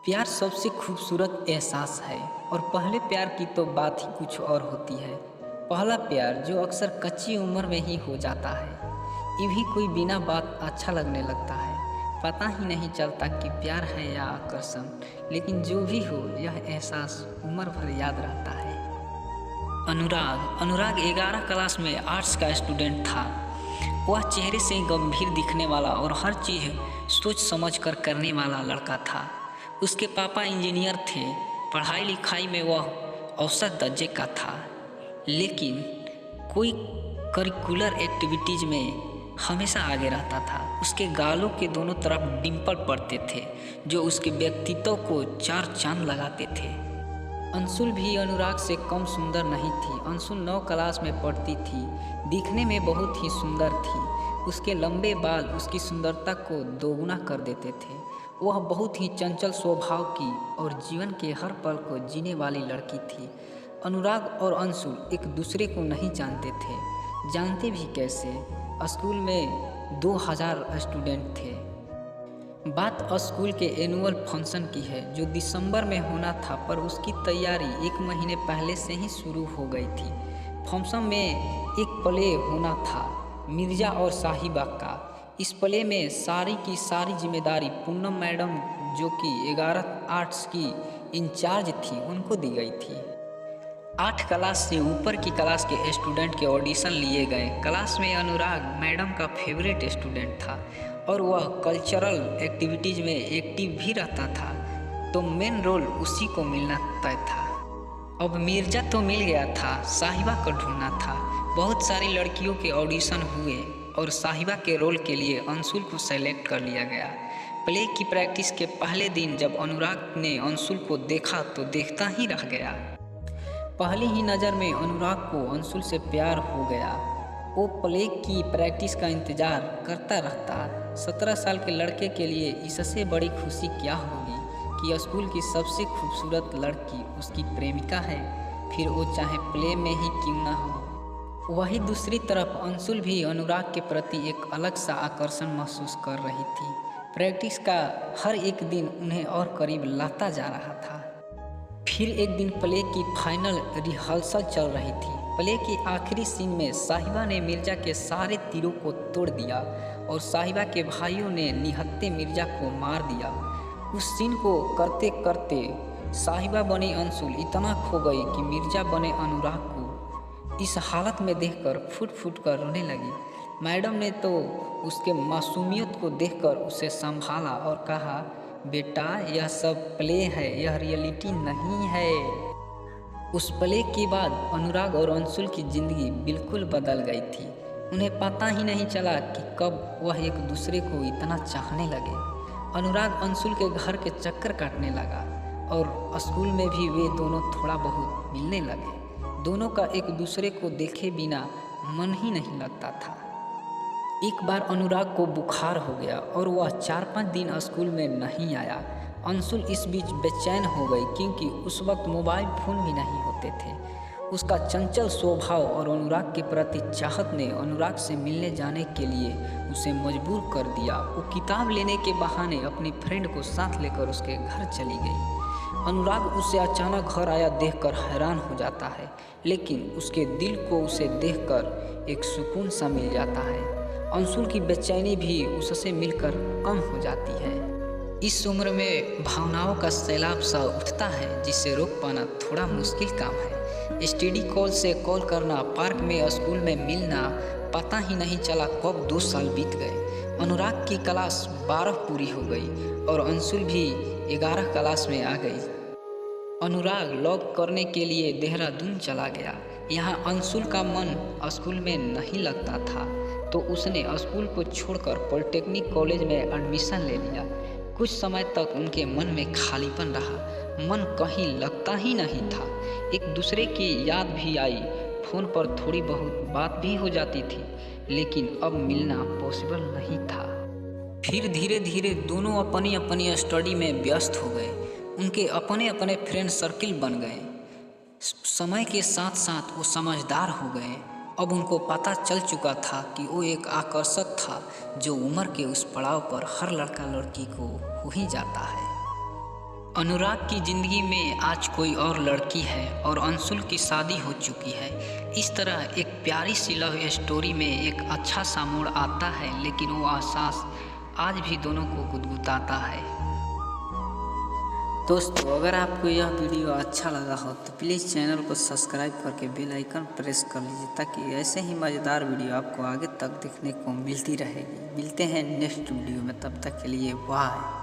प्यार सबसे खूबसूरत एहसास है और पहले प्यार की तो बात ही कुछ और होती है। पहला प्यार जो अक्सर कच्ची उम्र में ही हो जाता है। ये भी कोई बिना बात अच्छा लगने लगता है। पता ही नहीं चलता कि प्यार है या आकर्षण, लेकिन जो भी हो यह एहसास उम्र भर याद रहता है। अनुराग 11 क्लास में आर्ट्स का स्टूडेंट था। वह चेहरे से गंभीर दिखने वाला और हर चीज़ सोच समझ कर करने वाला लड़का था। उसके पापा इंजीनियर थे। पढ़ाई लिखाई में वह औसत दर्जे का था, लेकिन कोई करिकुलर एक्टिविटीज़ में हमेशा आगे रहता था। उसके गालों के दोनों तरफ डिम्पल पड़ते थे, जो उसके व्यक्तित्व को चार चांद लगाते थे। अंशुल भी अनुराग से कम सुंदर नहीं थी। अंशुल 9 क्लास में पढ़ती थी। दिखने में बहुत ही सुंदर थी। उसके लंबे बाल उसकी सुंदरता को दोगुना कर देते थे। वह बहुत ही चंचल स्वभाव की और जीवन के हर पल को जीने वाली लड़की थी। अनुराग और अंशुल एक दूसरे को नहीं जानते थे। जानते भी कैसे? स्कूल में 2000 स्टूडेंट थे। बात स्कूल के एनुअल फंक्शन की है, जो दिसंबर में होना था, पर उसकी तैयारी 1 महीने पहले से ही शुरू हो गई थी। फंक्शन में एक प्ले होना था, मिर्जा और साहिबा का। इस प्ले में सारी की सारी जिम्मेदारी पूनम मैडम, जो कि 11 आर्ट्स की इंचार्ज थी, उनको दी गई थी। 8 क्लास से ऊपर की क्लास के स्टूडेंट के ऑडिशन लिए गए। क्लास में अनुराग मैडम का फेवरेट स्टूडेंट था और वह कल्चरल एक्टिविटीज़ में एक्टिव भी रहता था, तो मेन रोल उसी को मिलना तय था। अब मिर्जा तो मिल गया था, साहिबा को ढूंढना था। बहुत सारी लड़कियों के ऑडिशन हुए और साहिबा के रोल के लिए अंशुल को सेलेक्ट कर लिया गया। प्ले की प्रैक्टिस के पहले दिन जब अनुराग ने अंशुल को देखा तो देखता ही रह गया। पहली ही नज़र में अनुराग को अंशुल से प्यार हो गया। वो प्ले की प्रैक्टिस का इंतज़ार करता रहता। 17 साल के लड़के के लिए इससे बड़ी खुशी क्या होगी कि स्कूल की सबसे खूबसूरत लड़की उसकी प्रेमिका है, फिर वो चाहे प्ले में ही क्यों ना हो। वही दूसरी तरफ अंशुल भी अनुराग के प्रति एक अलग सा आकर्षण महसूस कर रही थी। प्रैक्टिस का हर एक दिन उन्हें और करीब लाता जा रहा था। फिर एक दिन प्ले की फाइनल रिहर्सल चल रही थी। प्ले के आखिरी सीन में साहिबा ने मिर्जा के सारे तीरों को तोड़ दिया और साहिबा के भाइयों ने निहत्थे मिर्जा को मार दिया। उस सीन को करते करते साहिबा बने अंशुल इतना खो गई कि मिर्जा बने अनुराग को इस हालत में देखकर फूट फूट कर रोने लगी। मैडम ने तो उसके मासूमियत को देखकर उसे संभाला और कहा, बेटा यह सब प्ले है, यह रियलिटी नहीं है। उस प्ले के बाद अनुराग और अंशुल की ज़िंदगी बिल्कुल बदल गई थी। उन्हें पता ही नहीं चला कि कब वह एक दूसरे को इतना चाहने लगे। अनुराग अंशुल के घर के चक्कर काटने लगा और स्कूल में भी वे दोनों थोड़ा बहुत मिलने लगे। दोनों का एक दूसरे को देखे बिना मन ही नहीं लगता था। एक बार अनुराग को बुखार हो गया और वह 4-5 दिन स्कूल में नहीं आया। अंशुल इस बीच बेचैन हो गई, क्योंकि उस वक्त मोबाइल फ़ोन भी नहीं होते थे। उसका चंचल स्वभाव और अनुराग के प्रति चाहत ने अनुराग से मिलने जाने के लिए उसे मजबूर कर दिया। वो किताब लेने के बहाने अपनी फ्रेंड को साथ लेकर उसके घर चली गई। अनुराग उसे अचानक घर आया देखकर हैरान हो जाता है, लेकिन उसके दिल को उसे देखकर एक सुकून सा मिल जाता है। अंशुल की बेचैनी भी उससे मिलकर कम हो जाती है। इस उम्र में भावनाओं का सैलाब सा उठता है, जिसे रोक पाना थोड़ा मुश्किल काम है। एसटीडी कॉल से कॉल करना, पार्क में, स्कूल में मिलना, पता ही नहीं चला कब 2 साल बीत गए। अनुराग की क्लास 12 पूरी हो गई और अंशुल भी 11 क्लास में आ गई। अनुराग लॉक करने के लिए देहरादून चला गया। यहाँ अंशुल का मन स्कूल में नहीं लगता था, तो उसने स्कूल को छोड़कर पॉलिटेक्निक कॉलेज में एडमिशन ले लिया। कुछ समय तक उनके मन में खालीपन रहा, मन कहीं लगता ही नहीं था। एक दूसरे की याद भी आई, फ़ोन पर थोड़ी बहुत बात भी हो जाती थी, लेकिन अब मिलना पॉसिबल नहीं था। फिर धीरे धीरे दोनों अपनी अपनी स्टडी में व्यस्त हो गए। उनके अपने अपने फ्रेंड सर्किल बन गए। समय के साथ साथ वो समझदार हो गए। अब उनको पता चल चुका था कि वो एक आकर्षक था, जो उम्र के उस पड़ाव पर हर लड़का लड़की को हो ही जाता है। अनुराग की ज़िंदगी में आज कोई और लड़की है और अंशुल की शादी हो चुकी है। इस तरह एक प्यारी सी लव स्टोरी में एक अच्छा सा मोड़ आता है, लेकिन वो एहसास आज भी दोनों को गुदगुदाता है। दोस्तों, अगर आपको यह वीडियो अच्छा लगा हो तो प्लीज़ चैनल को सब्सक्राइब करके बेल आइकन प्रेस कर लीजिए, ताकि ऐसे ही मज़ेदार वीडियो आपको आगे तक देखने को मिलती रहेगी। मिलते हैं नेक्स्ट वीडियो में, तब तक के लिए बाय।